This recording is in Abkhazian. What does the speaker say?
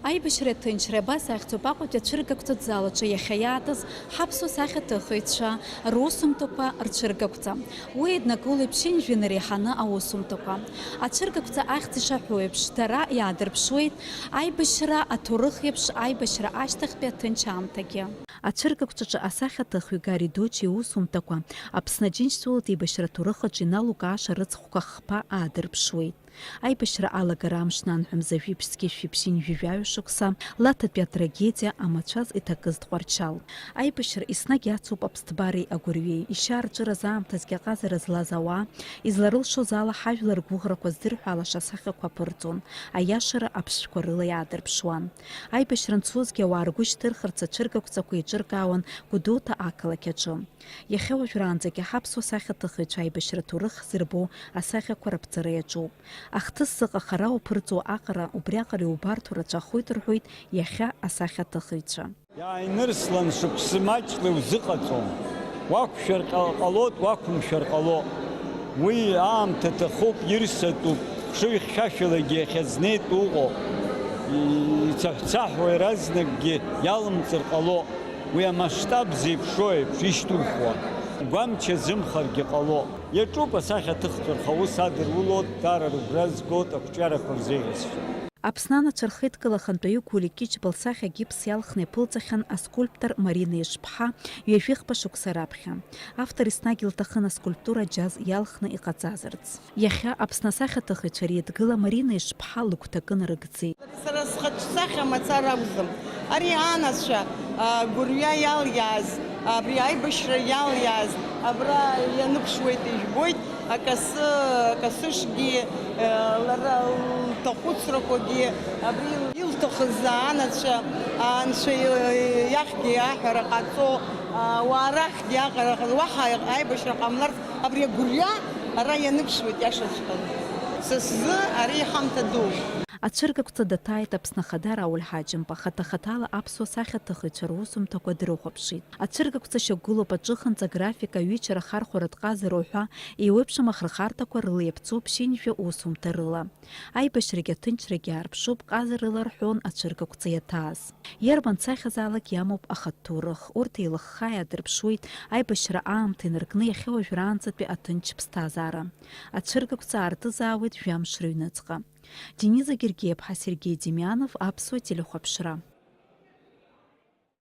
Аибашьра ҭынчра абас ахьӡуп Аҟәатәи ацәыргақәҵа ҭзалаҿы иахьа иаатыз ҳаԥсуа сахьаҭыхыҩцәа русумҭақәа рцәыргақәҵа. Уи еиднакыло иԥшьынжәҩан иреиҳаны аусумҭақәа. Ацәыргақәҵа ахьӡ ишаҳәо еиԥш, дара иаадырԥшуеит аибашьра аҭоурых еиԥш аибашьра ашьҭахьтәи аҭынч аамҭагьы. Ацәыргақәҵаҿы асахьаҭыхҩы Гари Дучи иусумҭақәа Аԥсны Аџьынџьтәылатә еибашьра аҭоурых аҿы иналукааша рыҵхқәа хԥа аадырԥшуеит. Аибашьра алагара амш нанҳәа мзаҩи ԥшьҭкьышәи ԥшьынжәи жәаҩа-шықәса лаҭатәи атрагедиа амацәаз иҭакыз Тҟәарчал. Аибашьра еснагь иацуп аԥсҭбареи агәырҩеи, ишьаарҿыраз аамҭазгьы аҟазара злаз ауаа изларылшоз ала ҳажәлар ргәыӷрақәа здырҳәалаша асахьақәа аԥырҵон, аиашара аԥшшәқәа рыла иаадырԥшуан. Аибашьра анцозгьы ауаа ргәы шьҭырхырц ацәыргақәҵақәа еиҿыркаауан Гәдоуҭа ақалақь аҿы. Иахьа уажәраанӡагьы ҳаԥсуа сахьаҭыхыҩцәа аибашьра аҭоурых зырбо асахьақәа раԥҵара иаҿуп. Ахҭыс заҟа уԥырҵуа аҟара убриаҟара иубарҭо рацәахоит рҳәоит иахьа асахьаҭыхыҩцәа. Иааинырслан шықәсы маҷла иузыҟаҵом. Уақәшәар ҟалоит, уақәымшәар ҟалоит. Уи аамҭа ҭахуп, ирсатәуп, хшыҩ хьшәашәалагьы иахьа знеит уҟоуп. Ицаҳәцаҳәуа иаразнакгьы иалымҵыр ҟалоит. Уи амасштаб зеиԥшроу еиԥш ишьҭухуа. Гәамча зымхаргьы ҟалоит. Иаҿуп асахьаҭыхцәа рхаус адырулоит, дара рыгәра згоит ақәҿиарақәа рзеиӷьасшьа. Аԥсны анацәа рхеидкыла хантәаҩы Кулик Кичбал сахьа гипс иалхны иԥылҵахьан Марина Ишԥҳа ҩажәихԥа шықәса раԥхьа. Автор еснагь илҭахын аскульптура џьаз иалхны иҟаҵазарц. Иахьа Аԥсны асахьаҭыхыҩцәа реидгыла Марина Ишԥҳа лыгәҭакы нарыгӡеит. Сара схаҿсахьа мацара акәӡам. Ари анацәа гәырҩа иалиааз, абри аибашьра иалиааз, абра ианыԥшуеит ижәбоит, акасышгьы, лара лҭахәыцрақәагьы, абри илҭахыз анцәа иахьгьы аҳәара ҟаҵо, ауаа рахьгьы аҟара ҟаҵо, уаҳа аибашьра ҟамларц, абри агәырҩа ара ианыԥшуеит иашаҵәҟьаны. Са сзы ари ҳамҭа дууп. Ацәыргақәҵа даҭааит Аԥсны Ахада Рауль Ҳаџьымба, хата-хатала аԥсуа сахьаҭыхыҩцәа русумҭақәа дрыхәаԥшит. Ацәыргақәҵа шьақәгылоуп аҿыханӡа графика, аҩычара, хархәаратә ҟазароу ҳәа еиуеиԥшым ахырхарҭақәа рыла иаԥҵоу ԥшьынжәа усумҭа рыла. Аибашьрагьы аҭынчрагьы аарԥшуп ҟазарыла рҳәон ацәыргақәҵа иаҭааз. Иарбан цахьазаалак иамоуп ахатә ҭоурых. Урҭ еилыхха иаадырԥшуеит аибашьра аамҭа инаркны иахьа уажәраанӡатәи аҭынч ԥсҭазаара. Ацәыргақәҵа аартызаауеит жәамш рыҩныҵҟа. Дениза Гергиеԥҳа, Сергей Демианов, Аԥсуа телехәаԥшра.